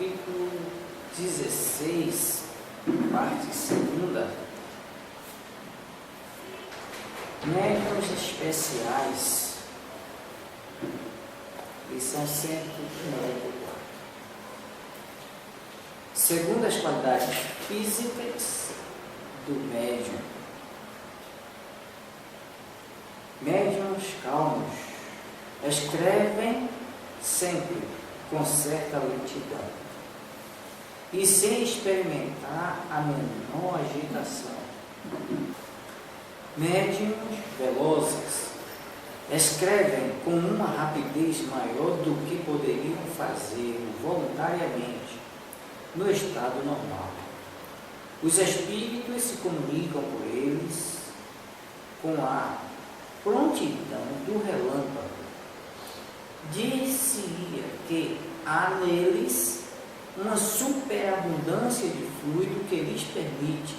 capítulo 16, parte 2. Médiuns especiais, lição 194. Segundo as qualidades físicas do médium, médiuns calmos escrevem sempre com certa lentidão e sem experimentar a menor agitação. Médiuns velozes escrevem com uma rapidez maior do que poderiam fazer voluntariamente no estado normal. Os espíritos se comunicam por eles com a prontidão do relâmpago. Dir-se-ia que há neles uma superabundância de fluido que lhes permite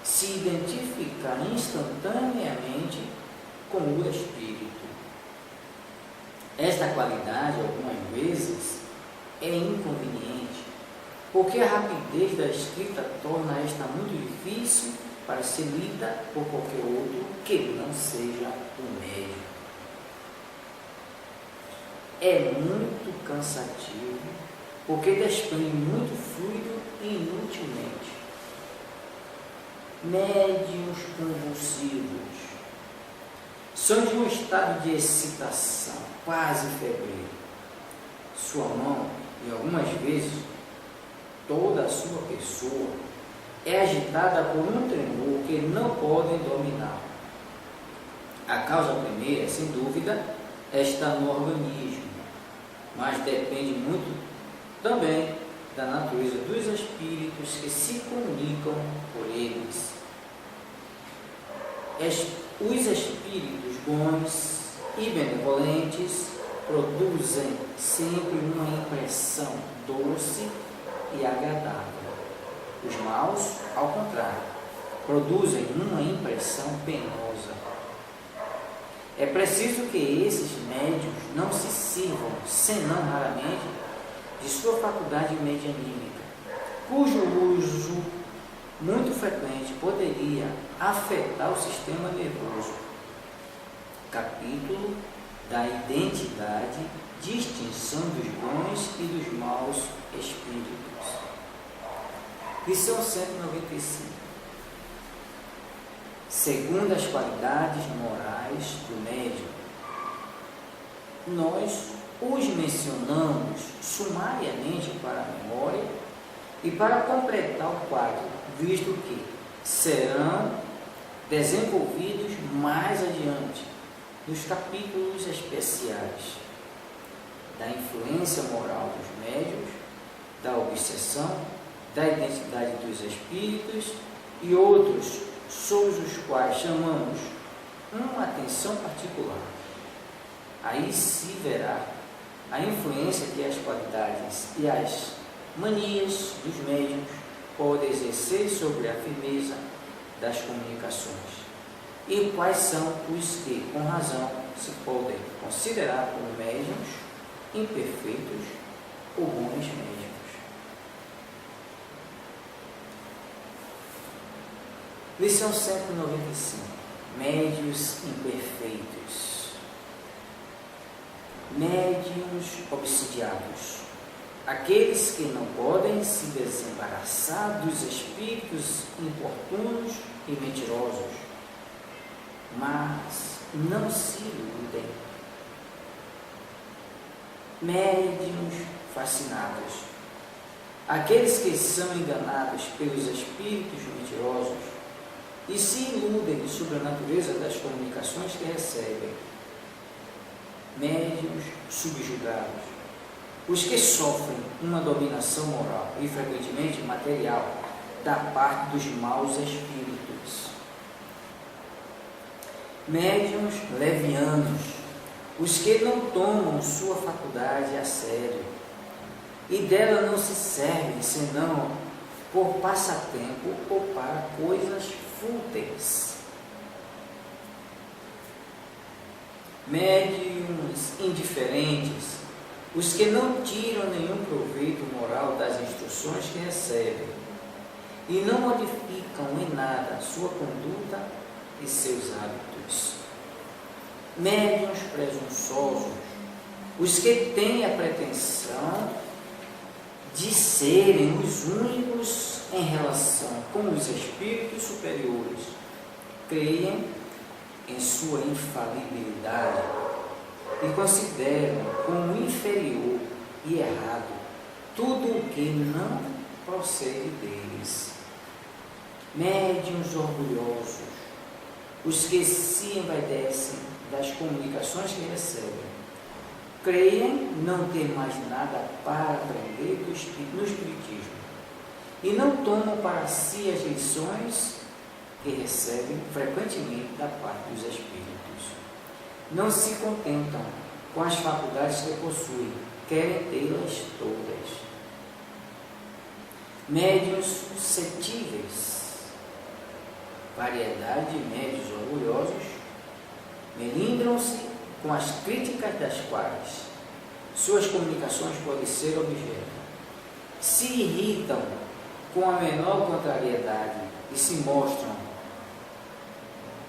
se identificar instantaneamente com o espírito. Esta qualidade, algumas vezes, é inconveniente, porque a rapidez da escrita torna esta muito difícil para ser lida por qualquer outro que não seja o médium. É muito cansativo, porque desprende muito fluido inutilmente. Médiuns convulsivos são de um estado de excitação quase febril. Sua mão, e algumas vezes toda a sua pessoa, é agitada por um tremor que não podem dominar. A causa primeira, sem dúvida, está no organismo, mas depende muito também da natureza dos espíritos que se comunicam por eles. Os espíritos bons e benevolentes produzem sempre uma impressão doce e agradável. Os maus, ao contrário, produzem uma impressão penosa. É preciso que esses médiuns não se sirvam, senão raramente, de sua faculdade medianímica, cujo uso muito frequente poderia afetar o sistema nervoso. Capítulo da identidade, distinção dos bons e dos maus espíritos. Lição 195. Segundo as qualidades morais do médium, nós os mencionamos sumariamente para a memória e para completar o quadro, visto que serão desenvolvidos mais adiante nos capítulos especiais da influência moral dos médiuns, da obsessão, da identidade dos espíritos e outros sobre os quais chamamos uma atenção particular. Aí se verá a influência que as qualidades e as manias dos médiuns podem exercer sobre a firmeza das comunicações e quais são os que, com razão, se podem considerar como médiuns imperfeitos ou bons médiuns. Lição 195. Médiuns imperfeitos. Médiuns obsidiados. Aqueles que não podem se desembaraçar dos espíritos importunos e mentirosos, mas não se iludem. Médiuns fascinados. Aqueles que são enganados pelos espíritos mentirosos e se iludem sobre a natureza das comunicações que recebem. Médiuns subjugados. Os que sofrem uma dominação moral e frequentemente material da parte dos maus espíritos. Médiuns levianos. Os que não tomam sua faculdade a sério e dela não se servem senão por passatempo ou para coisas fúteis. Médiuns indiferentes os que não tiram nenhum proveito moral das instruções que recebem e não modificam em nada sua conduta e seus hábitos. Médiuns presunçosos, os que têm a pretensão de serem os únicos em relação com os espíritos superiores, creem em sua infalibilidade e consideram como inferior e errado tudo o que não procede deles. Médiuns orgulhosos, os que se envaidecem das comunicações que recebem, creem não ter mais nada para aprender no Espiritismo e não tomam para si as lições que recebem frequentemente da parte dos Espíritos. Não se contentam com as faculdades que possuem, querem tê-las todas. Médiuns suscetíveis, variedade de médios orgulhosos, melindram-se com as críticas das quais suas comunicações podem ser objeto. Se irritam com a menor contrariedade e se mostram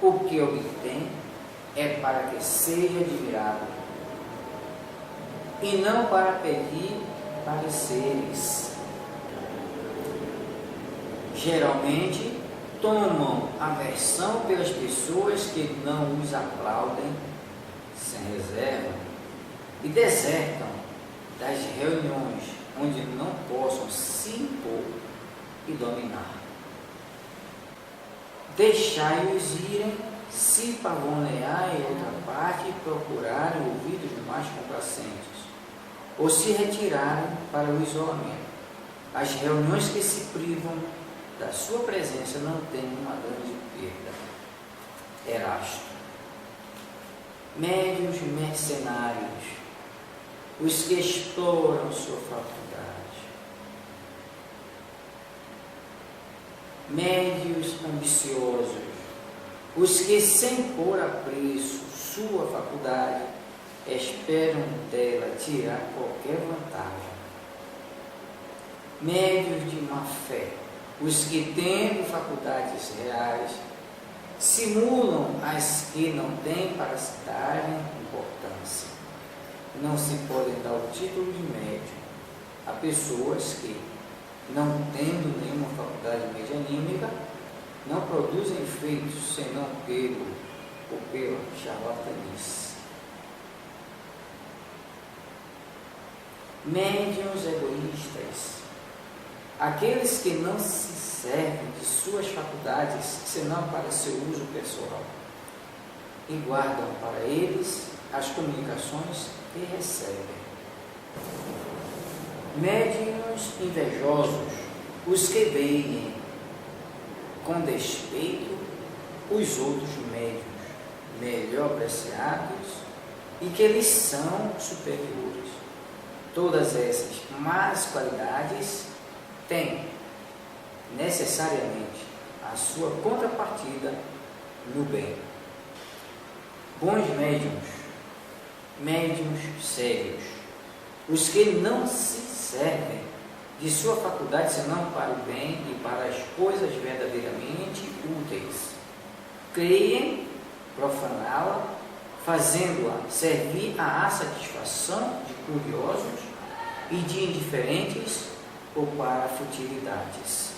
o que obtém é para que seja admirado e não para pedir pareceres. Geralmente tomam aversão pelas pessoas que não os aplaudem sem reserva e desertam das reuniões onde não possam se impor e dominar. Deixai-os irem, se pavonear em outra parte e procurarem ouvidos mais complacentes, ou se retirarem para o isolamento. As reuniões que se privam da sua presença não têm uma grande perda. Erasto. Médios mercenários, os que exploram sua faculdade. Médios ambiciosos, os que sem pôr a preço sua faculdade, esperam dela tirar qualquer vantagem. Médios de má fé, os que tendo faculdades reais, simulam as que não têm para se darem importância. Não se pode dar o título de médium a pessoas que, não tendo nenhuma faculdade medianímica, não produzem efeitos senão pela charlatanice. Médiuns egoístas, aqueles que não se servem de suas faculdades senão para seu uso pessoal e guardam para eles as comunicações que recebem. Médiuns invejosos, os que veem com despeito os outros médiuns melhor apreciados e que lhes são superiores. Todas essas más qualidades têm necessariamente a sua contrapartida no bem. Bons médiuns sérios, os que não se servem de sua faculdade senão para o bem e para as coisas verdadeiramente úteis, creem profaná-la, fazendo-a servir à satisfação de curiosos e de indiferentes ou para futilidades.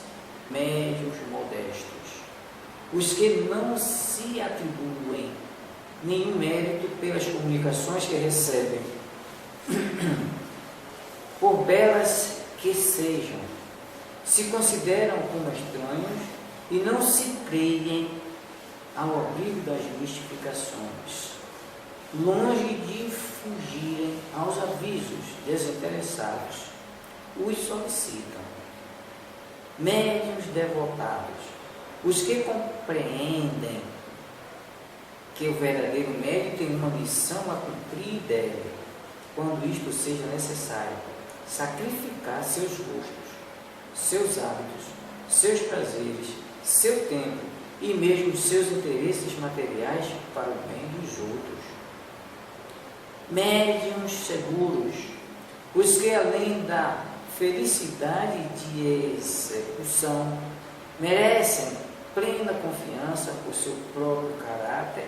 Médiuns modestos, os que não se atribuem nenhum mérito pelas comunicações que recebem, por belas que sejam, se consideram como estranhos e não se creem ao abrigo das mistificações, longe de fugirem aos avisos desinteressados, os solicitam. Médiuns devotados, os que compreendem que o verdadeiro médium tem uma missão a cumprir e deve, quando isto seja necessário, sacrificar seus gostos, seus hábitos, seus prazeres, seu tempo e mesmo seus interesses materiais para o bem dos outros. Médiuns seguros, os que além da felicidade de execução merecem plena confiança por seu próprio caráter,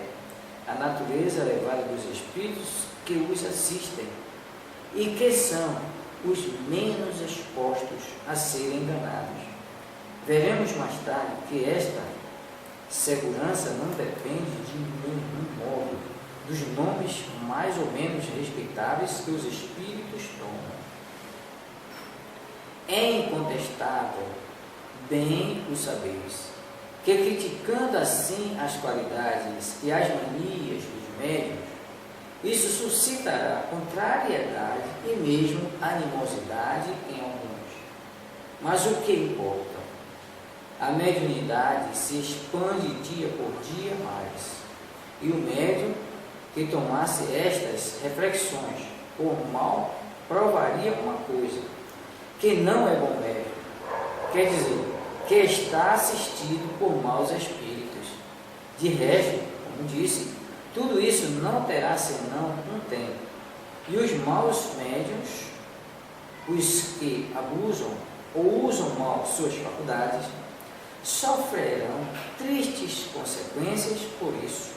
a natureza elevada dos espíritos que os assistem e que são os menos expostos a serem enganados. Veremos mais tarde que esta segurança não depende de nenhum modo dos nomes mais ou menos respeitáveis que os espíritos tomam. É incontestável, bem o sabeis, que criticando assim as qualidades e as manias dos médiuns, isso suscitará contrariedade e mesmo animosidade em alguns. Mas o que importa? A mediunidade se expande dia por dia mais, e o médium que tomasse estas reflexões por mal provaria uma coisa, que não é bom médium, quer dizer, que está assistido por maus espíritos. De resto, como disse, tudo isso não terá senão um tempo, e os maus médiuns, os que abusam ou usam mal suas faculdades, sofrerão tristes consequências por isso,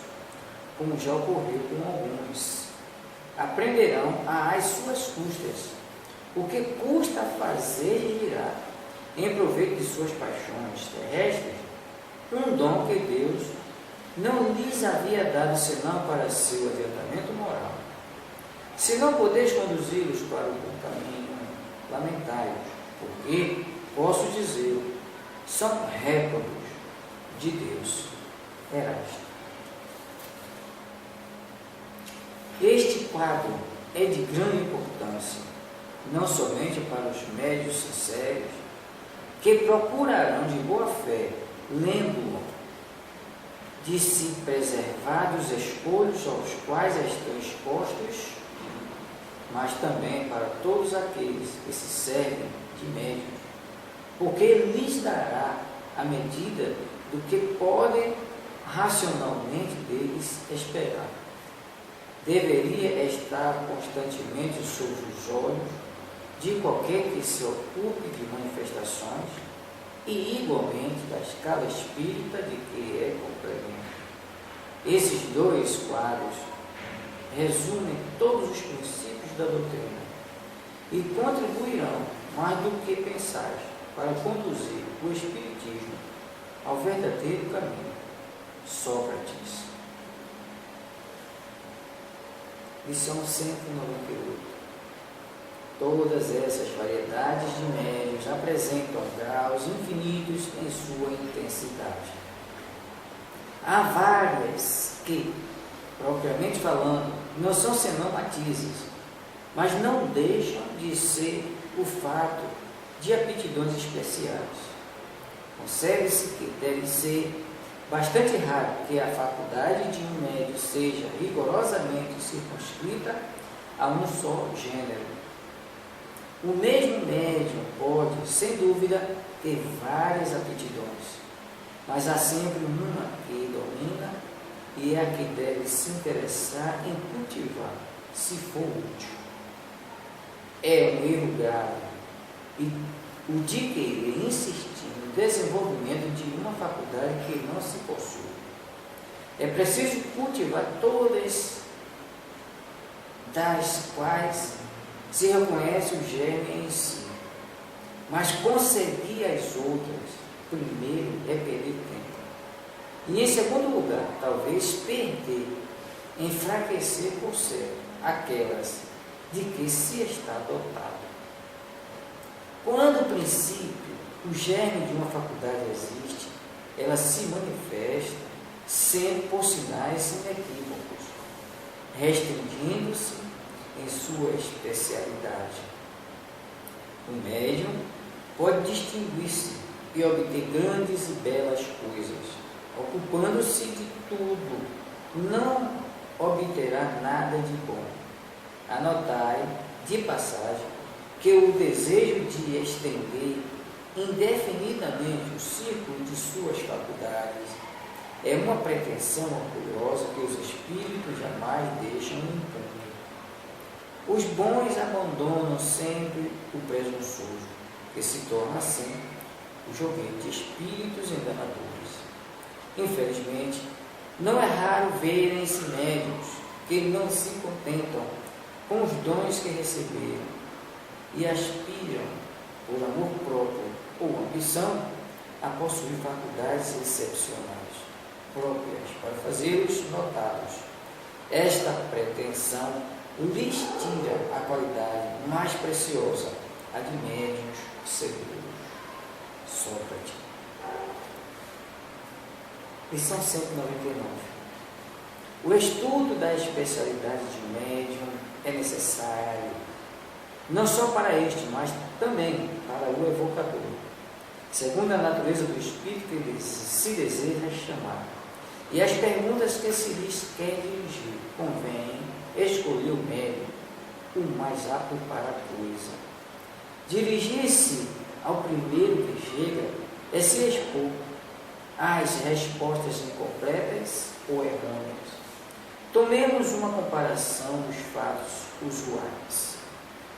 como já ocorreu com alguns. Aprenderão às suas custas o que custa fazer girar, em proveito de suas paixões terrestres, um dom que Deus não lhes havia dado senão para seu adiantamento moral. Se não podeis conduzi-los para o bom caminho, lamentai-os, porque, posso dizer, são réprobos de Deus. Erasto. Este quadro é de grande importância, não somente para os médios sinceros, que procurarão de boa fé, lendo-o, de se preservar dos escolhos aos quais estão expostos, mas também para todos aqueles que se servem de médiuns, porque lhes dará a medida do que podem racionalmente deles esperar. Deveria estar constantemente sob os olhos de qualquer que se ocupe de manifestações e igualmente da escala espírita de que é complemento. Esses dois quadros resumem todos os princípios da doutrina e contribuirão mais do que pensais para conduzir o espiritismo ao verdadeiro caminho. Sócrates. Lição 198. Todas essas variedades de médiuns apresentam graus infinitos em sua intensidade. Há várias que, propriamente falando, não são senão matizes, mas não deixam de ser o fato de aptidões especiais. Concebe-se que deve ser bastante raro que a faculdade de um médium seja rigorosamente circunscrita a um só gênero. O mesmo médium pode, sem dúvida, ter várias aptidões, mas há sempre uma que domina e é a que deve se interessar em cultivar, se for útil. É um erro grave e o de querer insistir no desenvolvimento de uma faculdade que não se possui. É preciso cultivar todas das quais se reconhece o germe em si, mas conseguir as outras, primeiro, é perder tempo. E, em segundo lugar, talvez perder, enfraquecer por certo aquelas de que se está dotado. Quando, a princípio, o germe de uma faculdade existe, ela se manifesta sempre por sinais inequívocos, restringindo-se em sua especialidade. O médium pode distinguir-se e obter grandes e belas coisas, ocupando-se de tudo, não obterá nada de bom. Anotai, de passagem, que o desejo de estender indefinidamente o círculo de suas faculdades é uma pretensão orgulhosa que os espíritos jamais deixam impune. O Os bons abandonam sempre o presunçoso, que se torna assim o joguete de espíritos enganadores. Infelizmente, não é raro verem-se médiuns que não se contentam com os dons que receberam e aspiram, por amor próprio ou ambição, a possuir faculdades excepcionais, próprias para fazê-los notados. Esta pretensão lhes tira a qualidade mais preciosa, a de médiuns seguros. Sócrates. Lição 199. O estudo da especialidade de médium é necessário, não só para este, mas também para o evocador, segundo a natureza do espírito que ele se deseja chamar, e as perguntas que se lhes quer dirigir. Convém escolher o médium o mais apto para a coisa. Dirigir-se ao primeiro que chega é se expor às respostas incompletas ou errôneas. Tomemos uma comparação dos fatos usuais.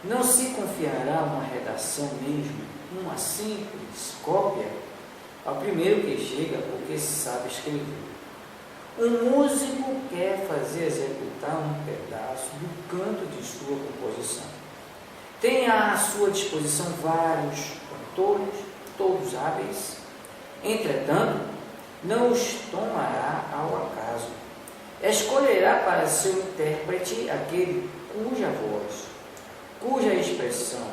Não se confiará uma redação mesmo, uma simples cópia, ao primeiro que chega porque sabe escrever. Um músico quer fazer executar um pedaço do canto de sua composição. Tem à sua disposição vários cantores, todos hábeis. Entretanto, não os tomará ao acaso. Escolherá para seu intérprete aquele cuja voz, cuja expressão,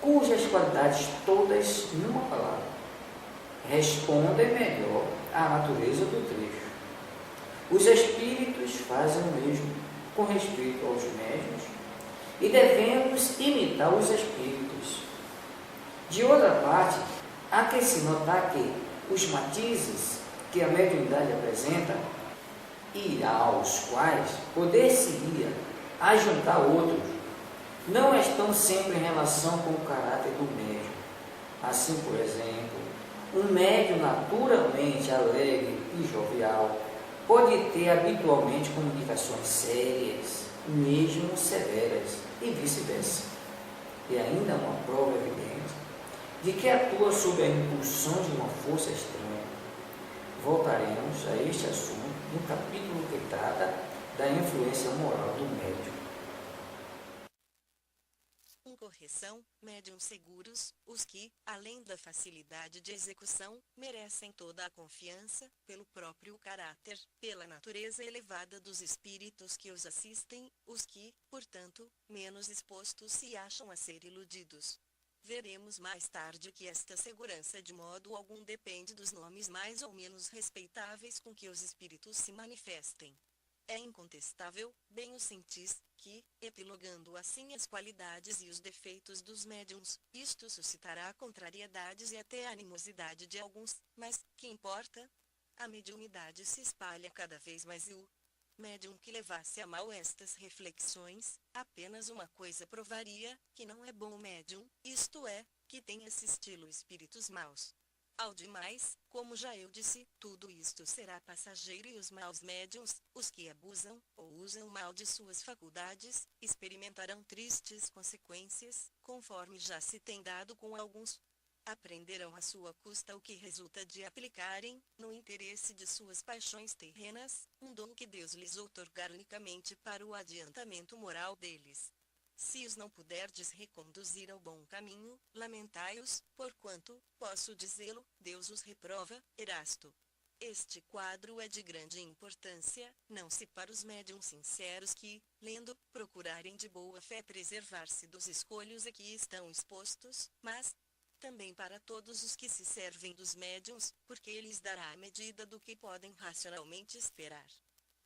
cujas qualidades todas, numa palavra, respondem melhor à natureza do trecho. Os espíritos fazem o mesmo com respeito aos médiuns e devemos imitar os espíritos. De outra parte, há que se notar que os matizes que a mediunidade apresenta e aos quais poder-se-ia ajuntar outros, não estão sempre em relação com o caráter do médium. Assim, por exemplo, um médium naturalmente alegre e jovial pode ter habitualmente comunicações sérias, mesmo severas, e vice-versa. E ainda uma prova evidente de que atua sob a impulsão de uma força estranha. Voltaremos a este assunto no capítulo que trata da influência moral do médium. Correção, médiuns seguros, os que, além da facilidade de execução, merecem toda a confiança, pelo próprio caráter, pela natureza elevada dos espíritos que os assistem, os que, portanto, menos expostos se acham a ser iludidos. Veremos mais tarde que esta segurança de modo algum depende dos nomes mais ou menos respeitáveis com que os espíritos se manifestem. É incontestável, bem o sentis, que, epilogando assim as qualidades e os defeitos dos médiuns, isto suscitará contrariedades e até a animosidade de alguns, mas, que importa? A mediunidade se espalha cada vez mais e o médium que levasse a mal estas reflexões, apenas uma coisa provaria, que não é bom médium, isto é, que tem assisti-lo espíritos maus. Ao demais, como já eu disse, tudo isto será passageiro e os maus médiuns, os que abusam, ou usam mal de suas faculdades, experimentarão tristes consequências, conforme já se tem dado com alguns. Aprenderão à sua custa o que resulta de aplicarem, no interesse de suas paixões terrenas, um dom que Deus lhes outorgar unicamente para o adiantamento moral deles. Se os não puderdes reconduzir ao bom caminho, lamentai-os, porquanto, posso dizê-lo, Deus os reprova. Erasto. Este quadro é de grande importância, não se para os médiuns sinceros que, lendo, procurarem de boa fé preservar-se dos escolhos a que estão expostos, mas também para todos os que se servem dos médiuns, porque ele lhes dará a medida do que podem racionalmente esperar.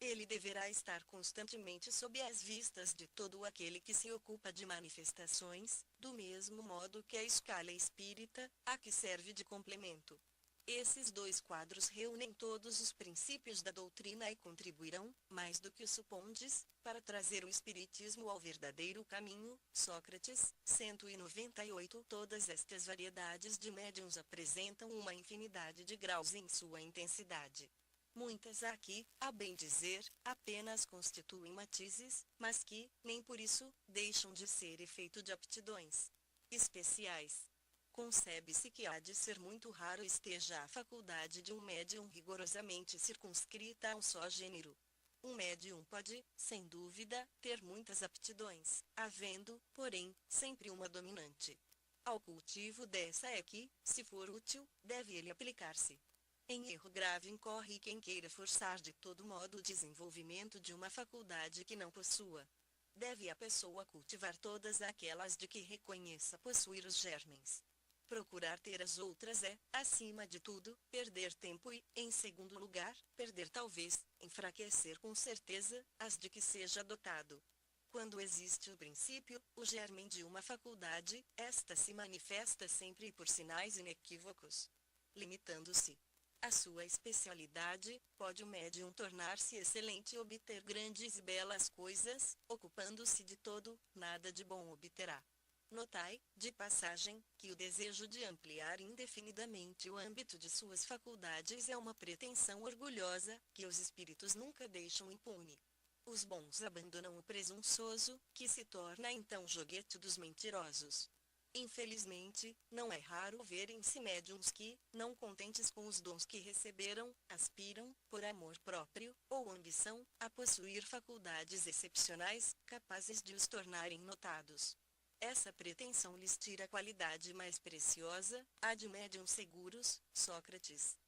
Ele deverá estar constantemente sob as vistas de todo aquele que se ocupa de manifestações, do mesmo modo que a escala espírita, a que serve de complemento. Esses dois quadros reúnem todos os princípios da doutrina e contribuirão, mais do que o supondes, para trazer o espiritismo ao verdadeiro caminho. Sócrates, 198. Todas estas variedades de médiuns apresentam uma infinidade de graus em sua intensidade. Muitas aqui, a bem dizer, apenas constituem matizes, mas que, nem por isso, deixam de ser efeito de aptidões especiais. Concebe-se que há de ser muito raro esteja a faculdade de um médium rigorosamente circunscrita a um só gênero. Um médium pode, sem dúvida, ter muitas aptidões, havendo, porém, sempre uma dominante. Ao cultivo dessa é que, se for útil, deve ele aplicar-se. Em erro grave incorre quem queira forçar de todo modo o desenvolvimento de uma faculdade que não possua. Deve a pessoa cultivar todas aquelas de que reconheça possuir os germens. Procurar ter as outras é, acima de tudo, perder tempo e, em segundo lugar, perder talvez, enfraquecer com certeza, as de que seja dotado. Quando existe o princípio, o germen de uma faculdade, esta se manifesta sempre por sinais inequívocos. Limitando-se a sua especialidade, pode o médium tornar-se excelente e obter grandes e belas coisas, ocupando-se de todo, nada de bom obterá. Notai, de passagem, que o desejo de ampliar indefinidamente o âmbito de suas faculdades é uma pretensão orgulhosa, que os espíritos nunca deixam impune. Os bons abandonam o presunçoso, que se torna então joguete dos mentirosos. Infelizmente, não é raro verem-se médiuns que, não contentes com os dons que receberam, aspiram, por amor próprio, ou ambição, a possuir faculdades excepcionais, capazes de os tornarem notados. Essa pretensão lhes tira a qualidade mais preciosa, a de médiuns seguros. Sócrates,